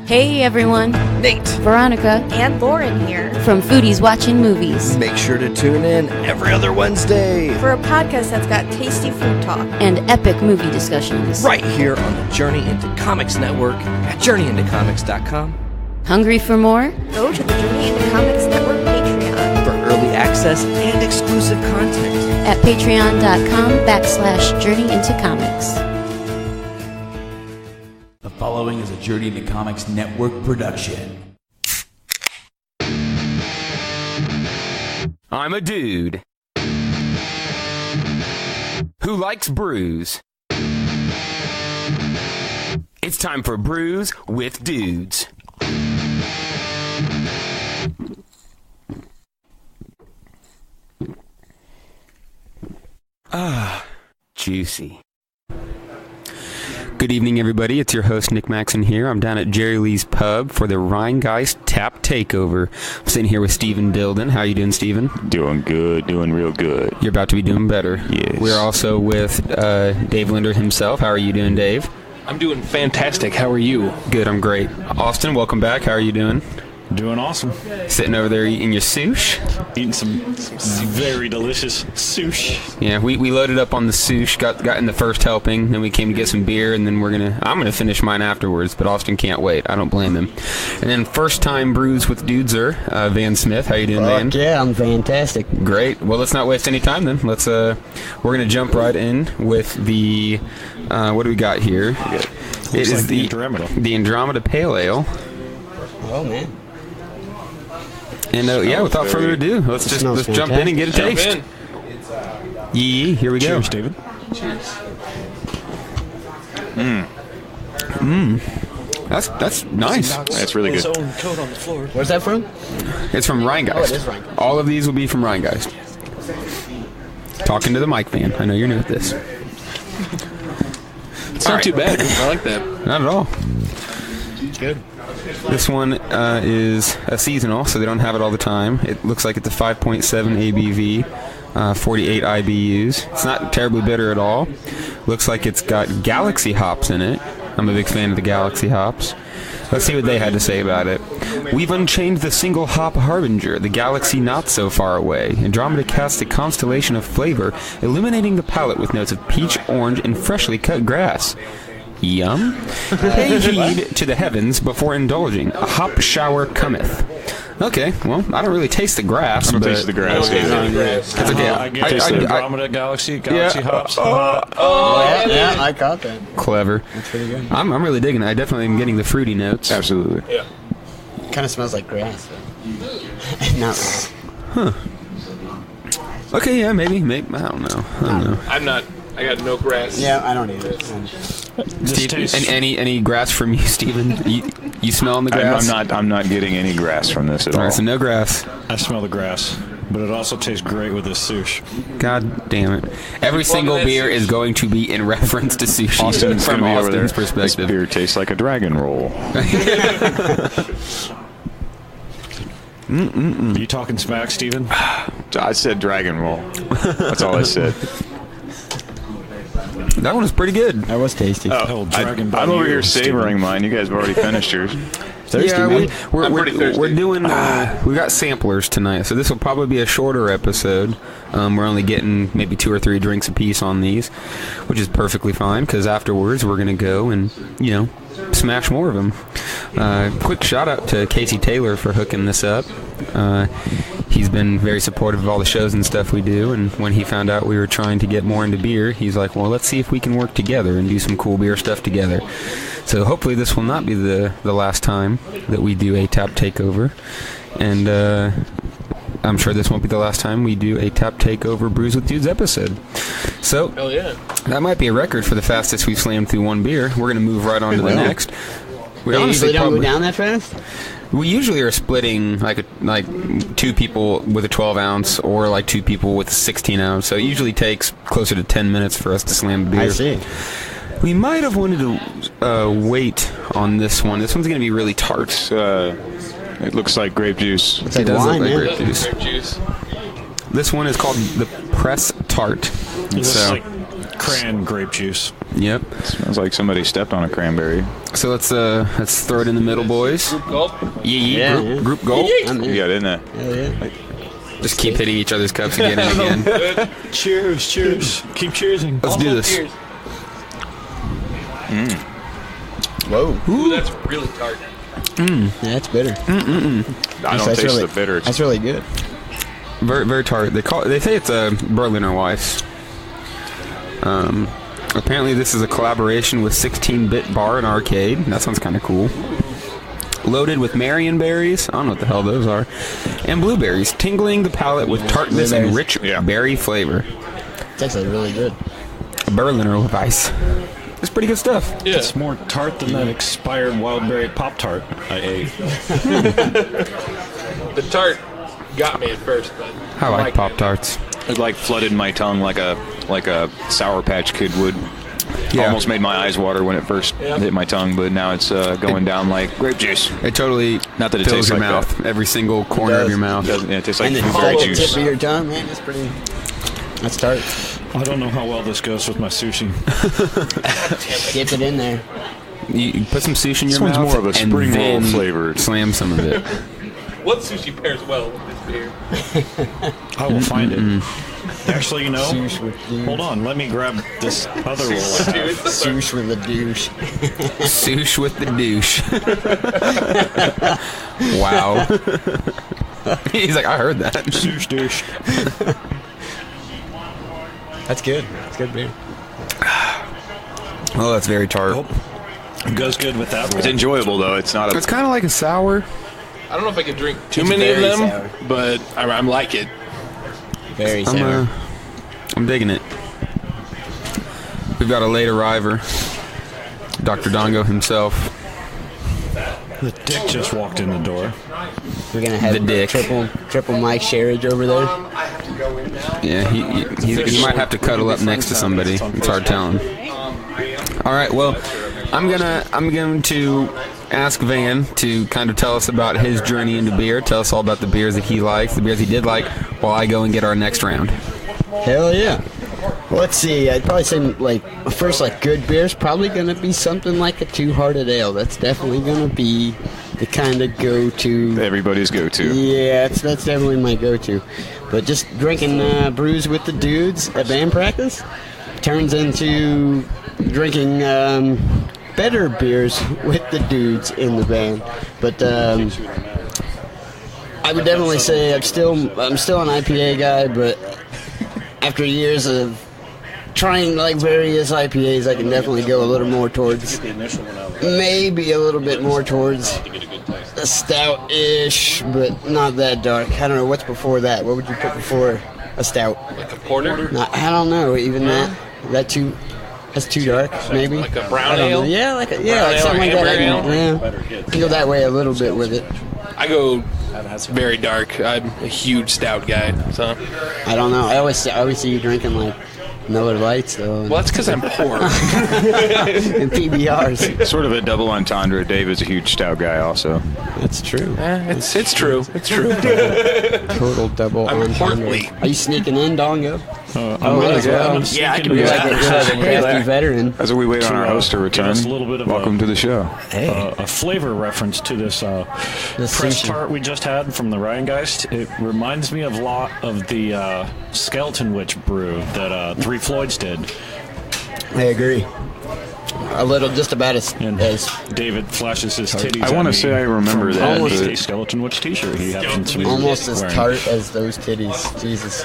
Hey everyone, Nate, Veronica, and Lauren here from Foodies Watching Movies. Make sure to tune in every other Wednesday for a podcast that's got tasty food talk and epic movie discussions. Right here on the Journey Into Comics Network at journeyintocomics.com. Hungry for more? Go to the Journey Into Comics Network Patreon for early access and exclusive content at patreon.com/journeyintocomics. The following is a Journey Into Comics Network production. I'm a dude who likes brews. It's time for Brews with Dudes. Juicy. Good evening, everybody. It's your host, Nick Maxon here. I'm down at Jerilee's Pub for the Rhinegeist Tap Takeover. I'm sitting here with Stephen Dilden. How you doing, Stephen? Doing good. Doing real good. You're about to be doing better. Yes. We're also with Dave Linder himself. How are you doing, Dave? I'm doing fantastic. How are you? Good, I'm great. Austin, welcome back. How are you doing? Doing awesome. Sitting over there eating your sushi? Eating some very delicious sushi. Yeah, we loaded up on the sushi, got in the first helping, then we came to get some beer, and then I'm gonna finish mine afterwards, but Austin can't wait. I don't blame him. And then first time Brews with Dudeser, Van Smith. How you doing, Van? Yeah, I'm fantastic. Great. Well, let's not waste any time then. We're gonna jump right in with the what do we got here? It is the Andromeda Pale Ale. Oh man. And without further ado, let's jump in and get a taste. Yee, here we go. Cheers, David. Cheers. That's nice. That's really good. His own coat on the floor. Where's that from? It's from Rhinegeist. Oh, it is Rhinegeist. All of these will be from Rhinegeist. Talking to the mic, Van. I know you're new at this. It's not too bad. I like that. Not at all. It's good. This one is a seasonal, so they don't have it all the time. It looks like it's a 5.7 ABV, 48 IBUs. It's not terribly bitter at all. Looks like it's got Galaxy hops in it. I'm a big fan of the Galaxy hops. Let's see what they had to say about it. We've unchained the single hop harbinger, the galaxy not so far away. Andromeda casts a constellation of flavor, illuminating the palate with notes of peach, orange, and freshly cut grass. Yum. Pay heed to the heavens before indulging. A hop shower cometh. Okay, well, I don't really taste the grass. I don't taste the grass either. It's okay. I taste the Andromeda Galaxy hops. Yeah, I caught that. Clever. That's pretty good. I'm really digging it. I definitely am getting the fruity notes. Absolutely. Yeah. It kind of smells like grass. Not really. Huh. Okay, yeah, maybe. I don't know. I got no grass. Yeah, I don't either. Steve, and any grass from you, Stephen? You smelling the grass? I'm not getting any grass from this at all. All right, so no grass. I smell the grass, but it also tastes great with this sushi. God damn it! Every single beer is going to be in reference to sushi Austin's from going to be over there. Austin's perspective. This beer tastes like a dragon roll. Are you talking smack, Steven? I said dragon roll. That's all I said. That one was pretty good. That was tasty. I'm over here savoring mine. You guys have already finished yours. Thirsty, yeah, man. we're doing. We got samplers tonight, so this will probably be a shorter episode. We're only getting maybe 2 or 3 drinks apiece on these, which is perfectly fine because afterwards we're gonna go and smash more of them. Quick shout out to Casey Taylor for hooking this up. He's been very supportive of all the shows and stuff we do, and when he found out we were trying to get more into beer, he's like, well, let's see if we can work together and do some cool beer stuff together. So hopefully this will not be the last time that we do a tap takeover, and I'm sure this won't be the last time we do a tap takeover Brews with Dudes episode. So Hell yeah. That might be a record for the fastest we've slammed through one beer. We're going to move right on to the next. We They usually don't go down that fast? We usually are splitting like 2 people with a 12 ounce or like 2 people with a 16 ounce. So it usually takes closer to 10 minutes for us to slam a beer. I see. We might have wanted to wait on this one. This one's going to be really tart. It looks like grape juice. It's like it does wine, look like man. grape juice. This one is called the Press Tart. It looks like Cran grape juice. Yep. Smells like somebody stepped on a cranberry. So let's throw it in the middle, boys. Group gulp. Yeah. Group gulp. You got it in there. Hell yeah. Just keep hitting each other's cups again and again. Cheers, cheers. Keep cheersing. Let's do this. Cheers. Whoa. Ooh, that's really tart. Yeah, that's bitter. I don't taste the bitter. That's really good. Very, very tart. They say it's a Berliner Weiss. Apparently, this is a collaboration with 16-Bit Bar and Arcade. That sounds kind of cool. Loaded with Marion berries. I don't know what the hell those are. And blueberries, tingling the palate with tartness and rich berry flavor. It's actually really good. Berliner Weiss. It's pretty good stuff. Yeah. It's more tart than that expired wild berry Pop-Tart I ate. The tart got me at first, but I like Pop-Tarts. It like flooded my tongue like a Sour Patch Kid would. Yeah. Almost made my eyes water when it first hit my tongue, but now it's going down like grape juice. It totally Not that it fills tastes your like mouth, that. every single corner of your mouth. It tastes like And then blueberry follow the juice. tip of your tongue, man. That's tart. I don't know how well this goes with my sushi. Dip it in there. You put some sushi in your This one's mouth more of a and spring roll then flavored. slam some of it. what sushi pairs well with this beer? I will find it. Actually, you know, Sush with dudes. hold on. Let me grab this other roll. Dude, Sush with a douche. Sush with the douche. Wow. He's like, I heard that. Sush douche. That's good. That's good beer. Oh, that's very tart. Goes good with that. It's enjoyable though. It's not a. It's kind of like a sour. I don't know if I could drink too It's many of very them, sour. but I'm like it. Very sour. I'm digging it. We've got a late arriver, Dr. Dongo himself. The dick just walked in the door. We're gonna have The dick. triple Mike Sherridge over there. Yeah, he might have to cuddle up next to somebody. It's hard telling. All right, well, I'm going to ask Van to kind of tell us about his journey into beer. Tell us all about the beers that he likes, the beers he did like, while I go and get our next round. Hell yeah. Well, let's see. I'd probably say first good beer's probably gonna be something like a Two-Hearted Ale. That's definitely gonna be the kind of go-to. Everybody's go-to. Yeah, that's definitely my go-to. But just drinking brews with the dudes at band practice turns into drinking better beers with the dudes in the band. But I would definitely say I'm still an IPA guy, but after years of trying various IPAs, I can definitely go a little more towards, maybe a little bit more towards a stout-ish, but not that dark. I don't know, what's before that? What would you put before a stout? Like a porter? I don't know, even that. That's too dark, maybe? Like a brown I don't know. ale? Yeah, like Brown something like ale or that. amber ale? Yeah. You can go that way a little bit with it. I go very dark. I'm a huge stout guy, so. I don't know. I always see you drinking Miller Lights, though. Well, that's because I'm poor. And PBRs. Sort of a double entendre. Dave is a huge stout guy also. That's true. It's true. It's true. Total double I'm entendre. portly. Are you sneaking in, Dongo? Might as well. Yeah, I can be like a crafty veteran. As we wait on our host to return, us a little bit of welcome to the show. A flavor reference to this press sushi. tart we just had from the Rhinegeist. It reminds me a lot of the Skeleton Witch brew that Three Floyds did. I agree. A little, just about as David flashes his titties. I want to say I remember that. Almost but a Skeleton Witch t-shirt he happens to be almost as wearing. tart as those titties. Jesus.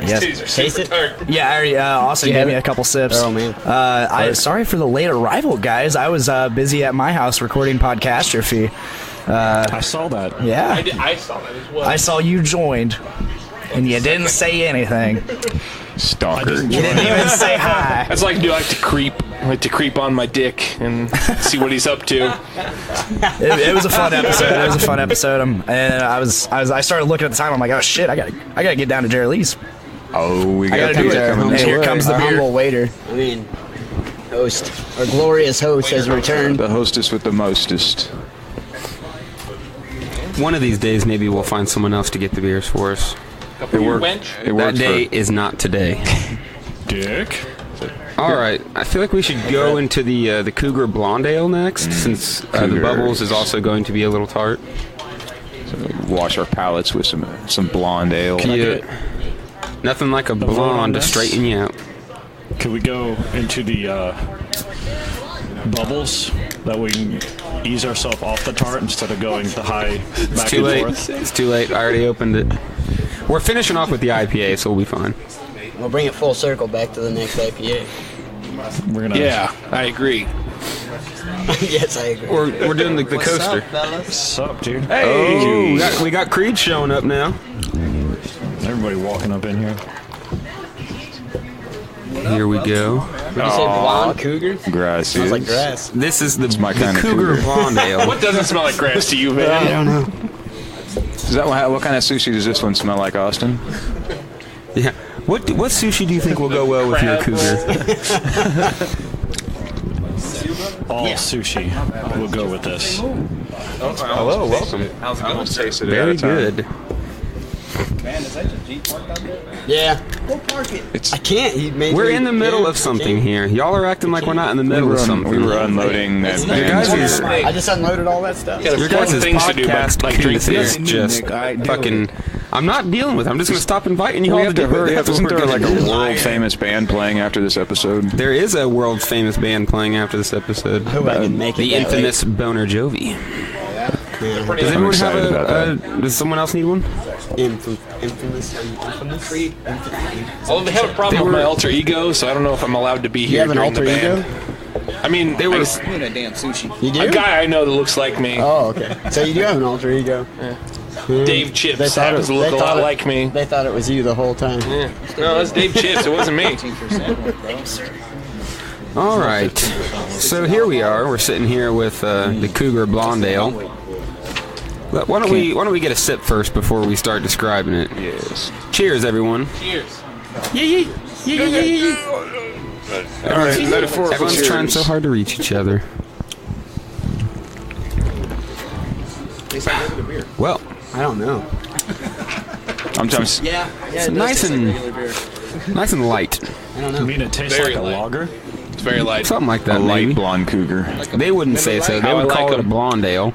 Yes. Taste it? Yeah, I already, Austin You gave have me it? a couple sips. Oh, man. Sorry for the late arrival, guys. I was busy at my house recording Podcastrophe. I saw that. Yeah. I saw that as well. I saw you joined, and you didn't say anything. Stalker. You didn't even say hi. That's like, do I like to creep on my dick and see what he's up to. It was a fun episode. And I started looking at the time. I'm like, oh shit, I gotta get down to Jerilee's. Oh, we got gotta do pizza it. coming. And here comes the Our beer. humble waiter. I mean, host. Our glorious host has returned. The hostess with the mostest. One of these days, maybe we'll find someone else to get the beers for us. It worked. Wench? It worked That day for is not today. Dick. All right, I feel like we should go into the Cougar Blonde Ale next, since the Bubbles is also going to be a little tart. So wash our palates with some blonde ale. Nothing like a blonde to straighten you out. Could we go into the Bubbles? That we can ease ourselves off the tart instead of going the high back too and late. forth. It's too late. I already opened it. We're finishing off with the IPA, so we'll be fine. We'll bring it full circle back to the next IPA. Yeah, I agree. Yes, I agree. We're doing the coaster. What's up, dude? Hey, we got Creed showing up now. Everybody walking up in here. Here we go. Did you say blonde cougar? Grass. Sounds like grass. This is the my kind of Cougar Blonde Ale. What doesn't smell like grass to you, man? I don't know. Is that what kind of sushi does this one smell like, Austin? Yeah. What sushi do you think will go well with your cougar? All sushi will go with this. Hello, welcome. How's it going? Taste it Very good. Man, is that your Jeep parked out there? Yeah. Go park it. I can't. We're in the middle of something here. Y'all are acting like we're not in the middle of something. We were unloading that I just unloaded all that stuff. Your guys' podcast like drink is just fucking... I'm not dealing with it. I'm just going to stop inviting you all We have to hurry up. Isn't there like a world world-famous band playing after this episode? There is a world-famous band playing after this episode. The infamous BONer JoVI. Does anyone have does someone else need one? Infamous. Well, they have a problem with my alter ego, so I don't know if I'm allowed to be here. You have an alter ego? I mean, They were doing a damn sushi. You do? a guy I know that looks like me. Oh, okay. So you do have an alter ego. Yeah. Dave Chips happens to look a lot like me. They thought it was you the whole time. Yeah. No, that's Dave Chips. It wasn't me. All right. So here we are. We're sitting here with the Cougar Blonde Ale. Why don't we get a sip first before we start describing it? Yes. Cheers, everyone. Cheers. Yeah. All right, metaphorical Everyone's cheers. trying so hard to reach each other. Well, I don't know. Sometimes. it's nice and light. I don't I know. mean, it tastes Very like a light. lager. It's very light. Something like that, A light maybe. blonde cougar. They wouldn't say so. They would call it a blonde ale.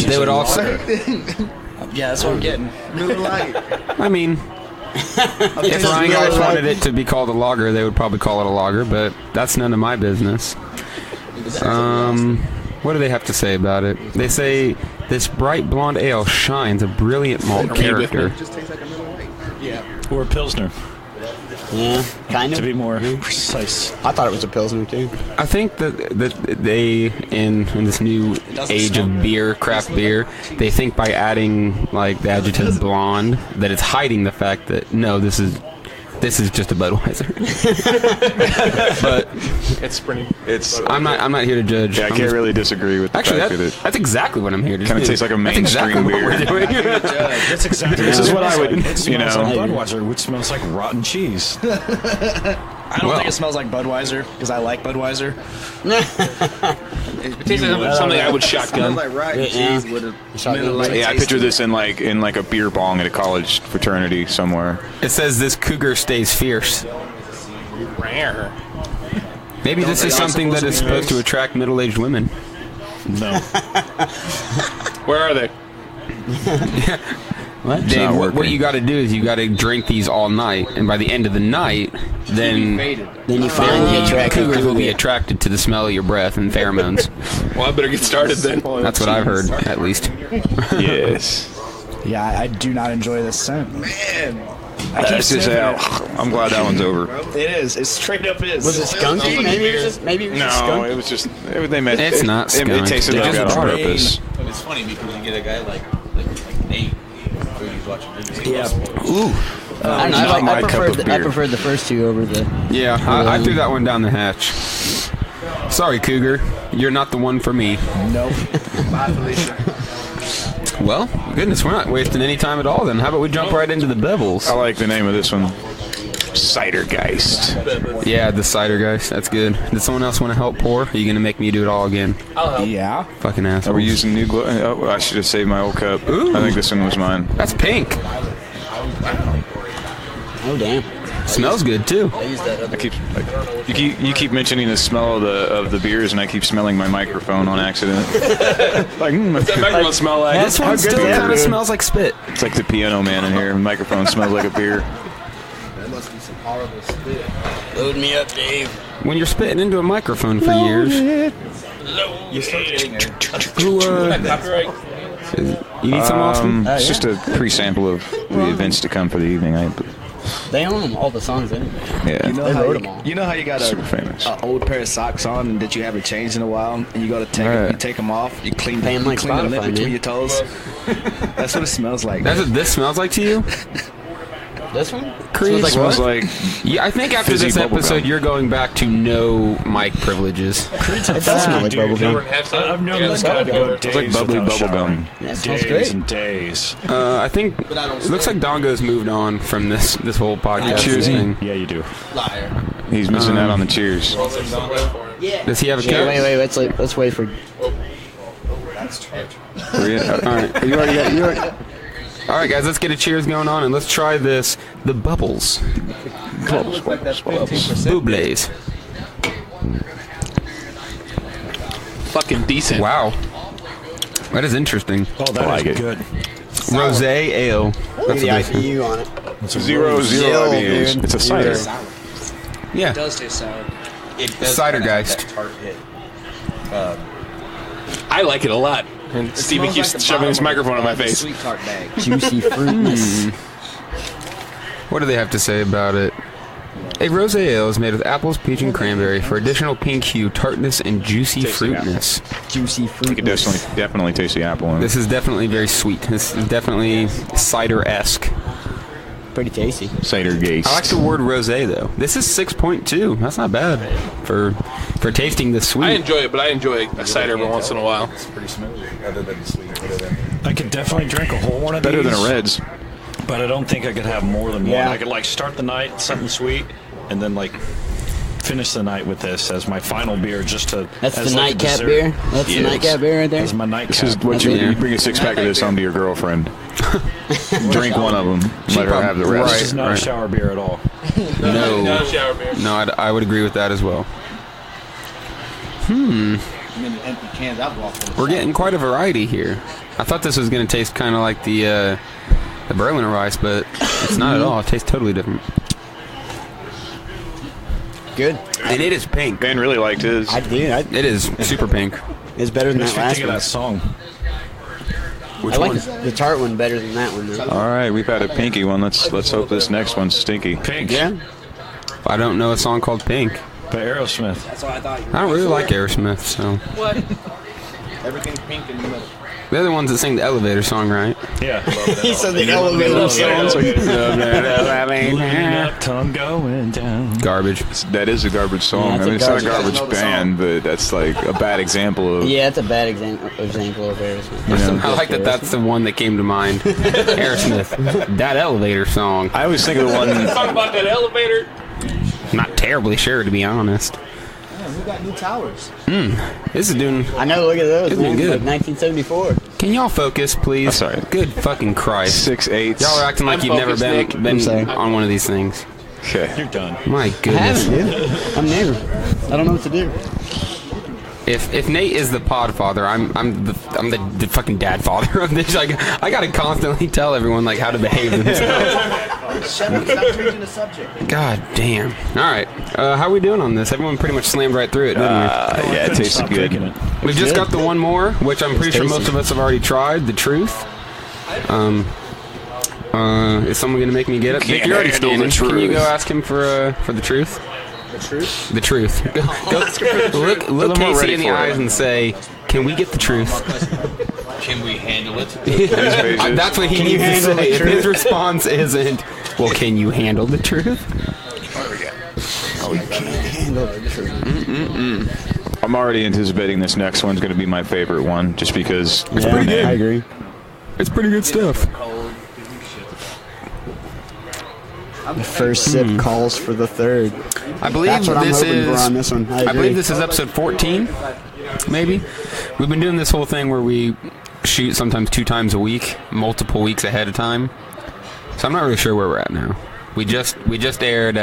They would also... Yeah, that's what I'm getting. Really light. I mean... If Rhinegeist wanted it to be called a lager, they would probably call it a lager, but that's none of my business. What do they have to say about it? They say, this bright blonde ale shines a brilliant malt character. Or a Pilsner, Yeah, kind to of. be more precise. I thought it was a Pilsner, too. I think that they, in this new age of beer, craft beer, they think by adding like the adjective blonde that it's hiding the fact that no, this is just a Budweiser. But It's. I'm not here to judge. Yeah, I I'm can't just- really disagree with the Actually, fact that it that's exactly what I'm here to do. kind of tastes like a That's mainstream exactly what beer. we're doing. That's exactly. This is what I would, It you smells like know. Budweiser, which smells like rotten cheese. I don't think it smells like Budweiser because I like Budweiser. It tastes like something I would shotgun. Like rotten cheese with a Yeah, I picture this in like a beer bong at a college fraternity somewhere. It says this cougar stays fierce. Rare. Maybe this is something that is supposed to attract middle-aged women. No. Where are they? Dave, not what working. you got to do is you got to drink these all night, and by the end of the night, then You find the attractive cougars will be cougar. attracted to the smell of your breath and pheromones. Well, I better get started then. That's what I've heard, at least. Yes. Yeah, I do not enjoy this scent. That's just I'm glad that one's over. It is. It straight up is. Was it skunky? Maybe it was just No, skunky. it was just they made It's not It skunk. tasted They like just that on brought it. purpose. But it's funny because you get a guy like Nate who's watching videos. I Ooh. don't know. Not my I cup preferred of I beer. preferred the first two over the. Yeah, I threw that one down the hatch. Sorry, Cougar. You're not the one for me. Nope. Bye, Felicia. Well, goodness, we're not wasting any time at all then. How about we jump right into the bevels? I like the name of this one. Cidergeist. Yeah, the cider guys. That's good. Did someone else want to help pour? Are you going to make me do it all again? Yeah. Fucking asshole. Are we using new glow? Oh, I should have saved my old cup. Ooh. I think this one was mine. That's pink. Oh damn! Smells good too. I use that other. You keep mentioning the smell of the beers, and I keep smelling my microphone on accident. What's that microphone smell like? This one still kind of smells like spit. It's like the piano man in here. The microphone smells like a beer. That must be some horrible spit. Load me up, Dave. When you're spitting into a microphone for years. You start getting Copyright. You need some, Austin? It's just a pre-sample of the events to come for the evening. They own them, all the songs anyway. Yeah. You know They how wrote them all. You know how you got Super famous. a old pair of socks on that you haven't changed in a while, and you go to take Right. you take them off, you clean Pay 'em like the lint Spotify, between man. your toes. That's what it smells like. That's what this smells like to you? This one? Creed? Smells Smells what? like Yeah, I think after fizzy this bubble episode, gum. you're going back to no mic privileges. It does smell like bubblegum. I've known this guy to go days like bubbly without bubble showering. gum. Yeah, it smells Days great. and days. I think it looks like Dongo's moved on from this whole podcast Cheers. thing. Yeah, you do. He's missing out on the cheers. Does he have a Yeah, coat? wait, let's wait for. All right. You already. All right, guys, let's get a cheers going on, and let's try this. The bubbles. Bubles. Fucking decent. Wow. That is interesting. Oh, that I like is it. good. Rosé ale. That's the what they IBU on it. Zero Zero, IBUs. dude. It's a cider. Yeah. It does taste sour. It does Cider kinda have geist. that tart hit. I like it a lot. And Stevie keeps shoving his microphone in my face. Sweet tart bag. Juicy fruitness. What do they have to say about it? A rosé ale is made with apples, peach, and cranberry for additional pink hue, tartness, and juicy fruitness. Juicy You could fruitness. definitely taste the apple in it. This is definitely very sweet. This is definitely cider-esque. Pretty tasty. Cider geist. I like the word rosé though. This is 6.2. That's not bad for tasting the sweet. I enjoy it, but I enjoy a cider every once in a while. It's pretty smooth, other than sweet. I could definitely drink a whole one of Better these. than a Reds. But I don't think I could have more than Yeah. one. I could like start the night something sweet, and then like finish the night with this as my final beer, just to. That's as the like a nightcap dessert. beer. That's the Yes. nightcap beer right there. As my nightcap. This is what you bring a 6-pack of this home to your girlfriend. Drink one of them. Let her have the This rest. is not a shower beer at all. No, Not a shower beer. no, I would agree with that as well. I mean, the empty cans I've walked in. We're getting quite a variety here. I thought this was going to taste kind of like the Berliner Weiss, but it's not at all. It tastes totally different. Good. And it is pink. Ben really liked his. I did. It is super pink. It's better than Makes that me last think of one. that song. Which I like one? the tart one better than that one though. All right, we've had a pinky one. Let's hope this next one's stinky. Pink. Yeah. I don't know a song called Pink. By Aerosmith. That's what I thought. I don't really like Aerosmith, so. What? Everything's pink in the middle. They're the ones that sing the elevator song, right? Yeah. He said the elevator sounds Moving up, tongue going down. Garbage. That is a garbage song. Yeah, I it's mean, a it's not a garbage- garbage band, but that's like a bad example of. Yeah, it's a bad example of Aerosmith. I like that that's the one that came to mind. Aerosmith. That elevator song. I always think of the one. Talk about that elevator. Not terribly sure, to be honest. We got new towers. This is doing... I know, look at those, Isn't it man. good? Like 1974. Can y'all focus, please? Sorry. Good fucking Christ. 6'8". Y'all are acting like I'm you've never focused, been, Nick. I'm sorry. on one of these things. Okay. You're done. My I goodness. haven't, dude. I'm new. I don't know what to do. If Nate is the pod father, I'm the fucking dad father of this. Like, I gotta constantly tell everyone like how to behave themselves. Shut up, stop changing the subject. God damn. All right, how are we doing on this? Everyone pretty much slammed right through it, didn't Yeah, it tasted Stop good. drinking it. we? We've just got the one more, which I'm pretty sure tasty. most of us have already tried. The truth. Is someone gonna make me get it? Vic, you're already handle the standing. Can you go truth. ask him for the truth? The truth? The truth. Go, look I'm Casey ready in the for it. eyes and say, "Can we get the truth?" Can we handle it? That's what he needs to handle say. the If truth? his response isn't, "Well, can you handle the truth?" I'm already anticipating this next one's going to be my favorite one, just because it's Yeah, pretty good. I agree. It's pretty good stuff. The first sip calls for the third. I believe That's what I'm this hoping for is. on this one. I I agree. believe this is episode 14, maybe. We've been doing this whole thing where we shoot sometimes 2 times a week, multiple weeks ahead of time. So I'm not really sure where we're at now. We just aired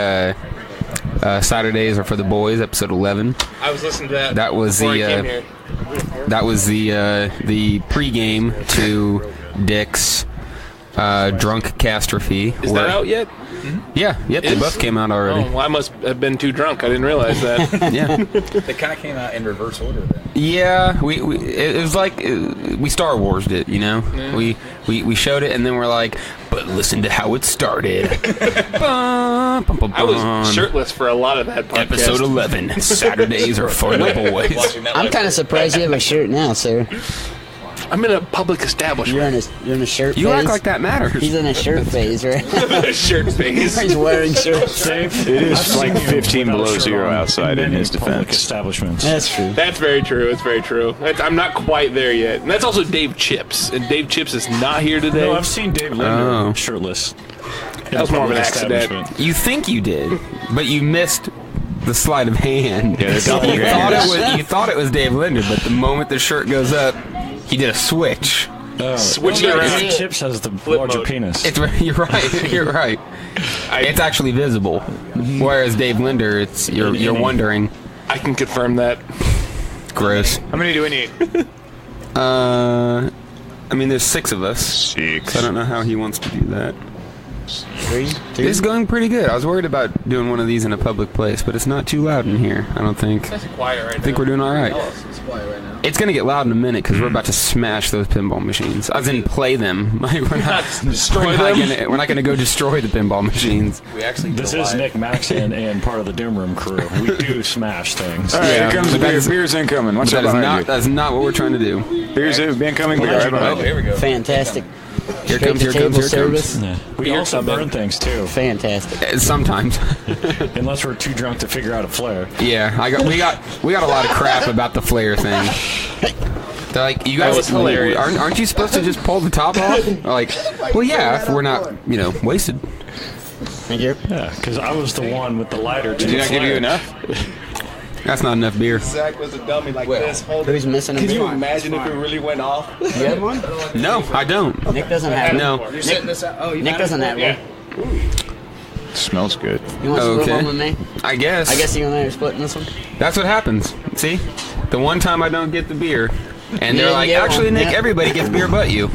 Saturdays Are for the Boys, episode 11. I was listening to that. That was before I came the here. that was the pregame to Dick's drunk catastrophe. Is that out yet? Yeah, yep, they both came out already. Oh, well, I must have been too drunk. I didn't realize that. Yeah. They kind of came out in reverse order then. Yeah, it was like we Star Wars'd it, you know. Yeah. We showed it, and then we're like, but listen to how it started. Bum, bum, bum, I was bum. shirtless for a lot of that podcast. Episode 11. Saturdays Are for the Boys. I'm kind of surprised you have a shirt now, sir. I'm in a public establishment. You're in a shirt You phase? act like that matters. He's in a shirt phase, right? Shirt phase. He's wearing shirts. It is like 15 below zero outside in his Public defense. establishments. That's true. That's very true. It's very true. I'm not quite there yet. And that's also Dave Chips. And Dave Chips is not here today. No, I've seen Dave Linder shirtless. That was more of an accident. You think you did, but you missed the sleight of hand. Yeah, you thought it was Dave Linder, but the moment the shirt goes up, he did a switch. Switching around. Dave Chips has the larger mode. penis. You're right. You're right. It's actually visible, whereas Dave Linder, you're wondering. I can confirm that. Gross. How many do we need? I mean, there's 6 of us. 6. So I don't know how he wants to do that. 3, 2. It's going pretty good. I was worried about doing one of these in a public place, but it's not too loud in here, I don't think. It's quiet right now. I think we're doing all right. It's quiet right now. It's going to get loud in a minute because we're about to smash those pinball machines. As in play them. Like, we're not going to go destroy the pinball machines. We actually This is Nick Maxon and part of the Doom Room crew. We do smash things. All right, Yeah. here comes the beer. Beer's incoming. Watch out behind you. That's not what we're trying to do. Beer's incoming. We got right behind you. Here we go. Fantastic. Here Straight comes, to here comes, table here service. comes. Yeah. We also burn things too, Fantastic. Sometimes. unless we're too drunk to figure out a flare. Yeah, we got a lot of crap about the flare thing. They're like, you guys, was hilarious. aren't you supposed to just pull the top off? Like, well, yeah, if we're not, wasted. Thank you. Yeah, because I was the one with the lighter. Did he not give you enough? That's not enough beer. Zach was a dummy like this. Who's missing a Can beer? you imagine if it really went off? You have one? No, I don't. Nick doesn't have one. No. You're setting this out. Oh, you Nick doesn't have one. Smells good. You want to split Okay. one with me? I guess. I guess you and I are splitting this one. That's what happens. See? The one time I don't get the beer. And they're Yeah, like, yeah, actually, Nick, yeah. everybody gets beer but you.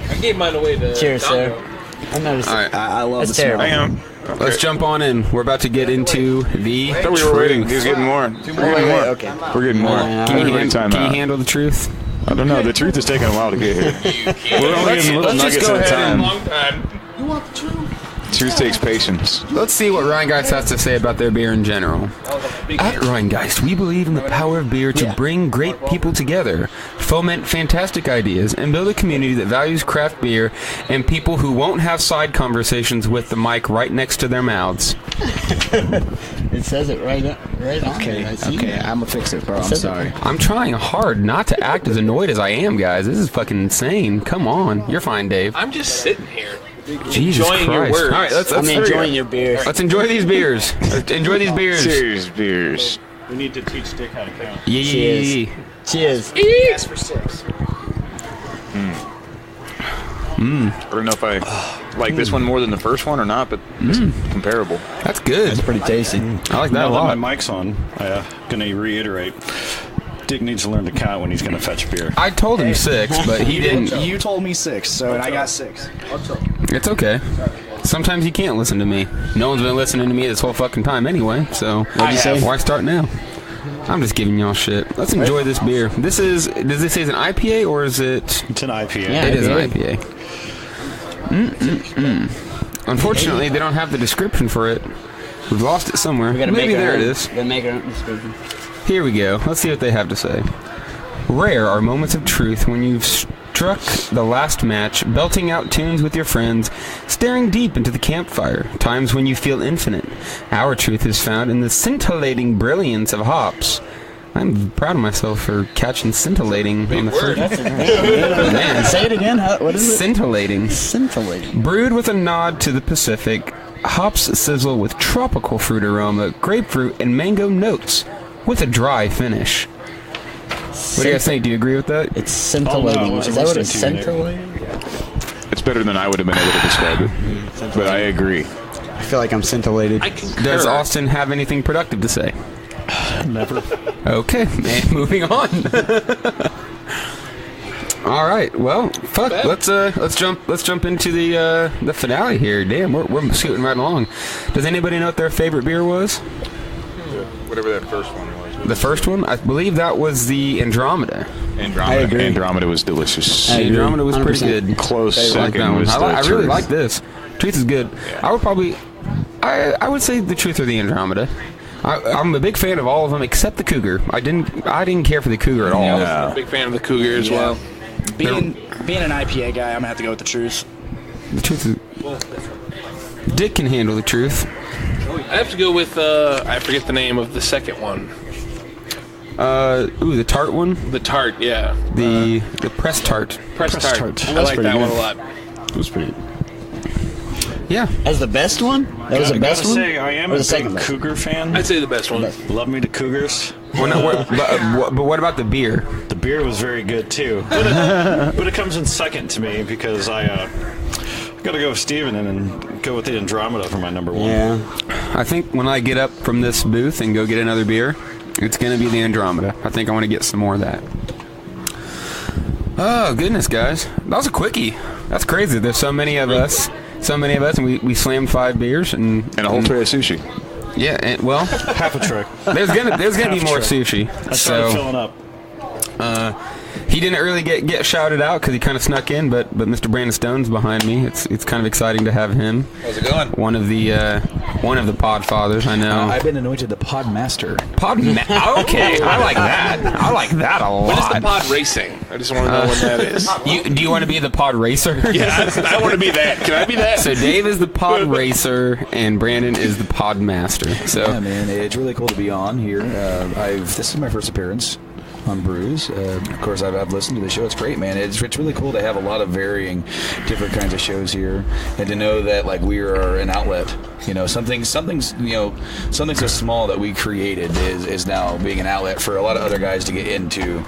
I gave mine away to Cheers, sir. Dongo. I noticed. All right. I love That's the smell. terrible. Hang on. Let's jump on in. We're about to get into the I thought we were waiting. truth. He was getting more. We're getting more. Okay. We're getting more. Can you, Everybody time can you out. handle the truth? I don't know. The truth is taking a while to get here. We're only getting little let's just nuggets go at a ahead and- time. Long time. Truth takes patience. Let's see what Rhinegeist has to say about their beer in general. At Rhinegeist, we believe in the power of beer to bring great people together, foment fantastic ideas, and build a community that values craft beer and people who won't have side conversations with the mic right next to their mouths. It says it right on there. I see that. I'm gonna fix it, bro. I'm Says it sorry. I'm trying hard not to act as annoyed as I am, guys. This is fucking insane. Come on. You're fine, Dave. I'm just sitting here. Jesus enjoying Christ. your words. All right, let's I'm hurry up. enjoying your beer. Let's enjoy these beers. Enjoy these beers. Cheers, beers. We need to teach Dick how to count. Yeah. Cheers. Ask for 6. I don't know if I like this one more than the first one or not, but it's comparable. That's good. That's Pretty tasty. I like that a Now that lot. my mic's on, I'm going to reiterate. Dick needs to learn to count when he's going to fetch beer. I told him 6, but he didn't. You told me 6, so and I got 6. It's okay. Sometimes you can't listen to me. No one's been listening to me this whole fucking time anyway, so why start now? I'm just giving y'all shit. Let's enjoy this beer. Does this say it's an IPA or is it? It's an IPA. Yeah. It is an IPA. Unfortunately, they don't have the description for it. We've lost it somewhere. We gotta Maybe make our there it own. is. We gotta make our own description. Here we go. Let's see what they have to say. Rare are moments of truth when you've struck the last match, belting out tunes with your friends, staring deep into the campfire, times when you feel infinite. Our truth is found in the scintillating brilliance of hops. I'm proud of myself for catching scintillating on the first. Man, Say it again. What is it? scintillating. Scintillating. Brewed with a nod to the Pacific, hops sizzle with tropical fruit aroma, grapefruit, and mango notes, with a dry finish. What do you guys think? Do you agree with that? It's scintillating. Oh, no, I Is that what it's listened to you, Nick. scintillating? It's better than I would have been able to describe it, but I agree. I feel like I'm scintillated. Does Austin have anything productive to say? Never. Okay, and moving on. All right. Well, fuck. Let's jump into the finale here. Damn, we're scooting right along. Does anybody know what their favorite beer was? Whatever that first one was. The first one, I believe that was the Andromeda. Andromeda was delicious. Andromeda was pretty 100%. good. Close I like that second one. was I really Truth. like this. Truth is good. I would probably, I would say the Truth or the Andromeda. I'm a big fan of all of them except the Cougar. I didn't care for the Cougar at all. I'm a big fan of the Cougar as well. Being an IPA guy, I'm gonna have to go with the Truth. The Truth is, Dick can handle the Truth. I have to go with I forget the name of the second one. The tart one. The tart, yeah. The press tart. Press tart. I like that one a lot. It was pretty. Yeah. As the best one? That was the best one? Say, I am Or a the second big best? Cougar fan. I'd say the best one. Love me the Cougars. But what about the beer? The beer was very good too, but it comes in second to me because I got to go with Steven and go with the Andromeda for my number one. Yeah. I think when I get up from this booth and go get another beer, it's going to be the Andromeda. I think I want to get some more of that. Oh, goodness, guys. That was a quickie. That's crazy. There's so many of us, and we slammed 5 beers. And a whole tray of sushi. Yeah, and, well, Half a trick. there's gonna be more Half a sushi. I started filling up. He didn't really get shouted out because he kind of snuck in, but Mr. Brandon Stone's behind me. It's kind of exciting to have him. How's it going? One of the pod fathers, I know. I've been anointed the pod master. Okay, I like that. I like that a lot. What is the pod racing? I just want to know what that is. Do you want to be the pod racer? Yeah, I want to be that. Can I be that? So Dave is the pod racer and Brandon is the pod master. So Yeah, man, it's really cool to be on here. This is my first appearance on Brews. Of course, I've listened to the show. It's great, man. It's really cool to have a lot of varying, different kinds of shows here, and to know that like we are an outlet. You know, something so small that we created is now being an outlet for a lot of other guys to get into,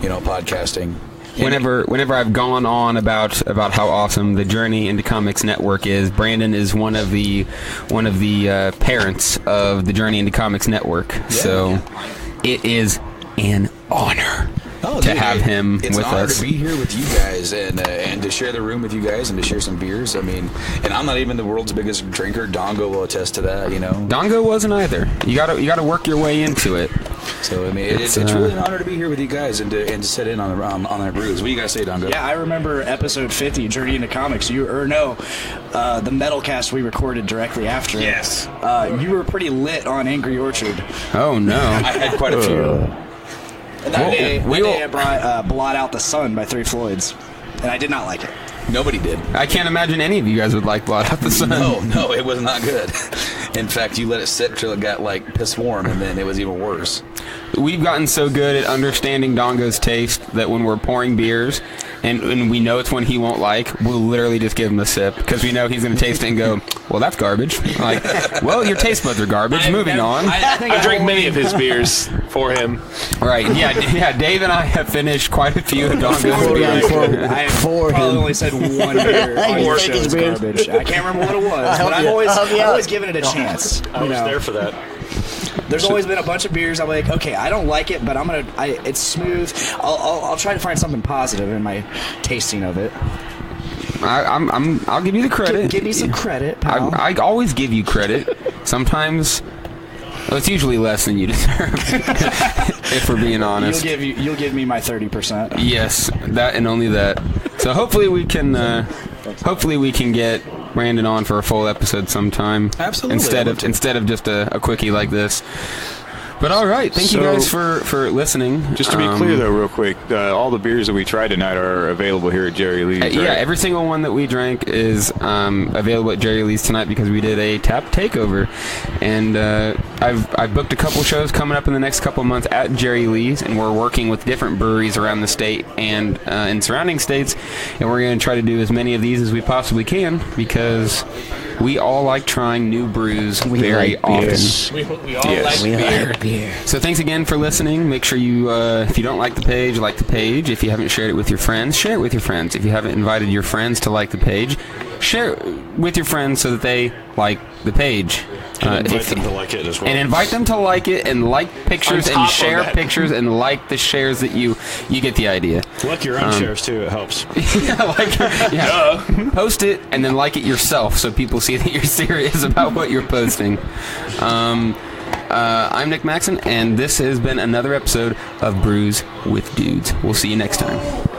podcasting. Whenever I've gone on about how awesome the Journey into Comics Network is, Brandon is one of the parents of the Journey into Comics Network. Yeah. So it is an honor to have him with us. It's an honor to be here with you guys and to share the room with you guys and to share some beers. I mean, and I'm not even the world's biggest drinker. Dongo will attest to that. Dongo wasn't either. You gotta work your way into it. So I mean, it's really an honor to be here with you guys and to sit in on our brews. What do you guys say, Dongo? Yeah, I remember episode 50, Journey into Comics. the Metalcast we recorded directly after. Yes. You were pretty lit on Angry Orchard. Oh no, I had quite a few. And that day I brought Blot Out the Sun by 3 Floyds, and I did not like it. Nobody did. I can't imagine any of you guys would like Blot Out the Sun. No, it was not good. In fact, you let it sit till it got like piss warm, and then it was even worse. We've gotten so good at understanding Dongo's taste that when we're pouring beers and we know it's one he won't like, we'll literally just give him a sip because we know he's going to taste it and go, well, that's garbage. Like, well, your taste buds are garbage. Moving on. I drank many of his beers for him. Right, yeah. Dave and I have finished quite a few of Dongo's beers. I have probably only said one beer on your show is garbage. I can't remember what it was, but I've always given it a chance. I was there for that. There's always been a bunch of beers I'm like, okay, I don't like it, but it's smooth. I'll try to find something positive in my tasting of it. I'll give you the credit. Give me some credit, pal. I always give you credit. Sometimes, well, it's usually less than you deserve. If we're being honest, you'll give me my 30%. Yes, that and only that. So hopefully we can get Brandon on for a full episode sometime. Absolutely. Instead of just a quickie like this. But all right, thank you guys for listening. Just to be clear, though, real quick, all the beers that we tried tonight are available here at Jerilee's. Right? Yeah, every single one that we drank is available at Jerilee's tonight because we did a tap takeover, and I've booked a couple shows coming up in the next couple months at Jerilee's, and we're working with different breweries around the state and in surrounding states, and we're going to try to do as many of these as we possibly can because we all like trying new brews very often. We all like beer. So thanks again for listening. Make sure you, if you don't like the page, like the page. If you haven't shared it with your friends, share it with your friends. If you haven't invited your friends to like the page, share with your friends so that they like the page. And invite them to like it as well. And invite them to like it and like pictures and share pictures and like the shares that you get the idea. Like your own shares too, it helps. Post it and then like it yourself so people see that you're serious about what you're posting. I'm Nick Maxon, and this has been another episode of Brews with Dudes. We'll see you next time.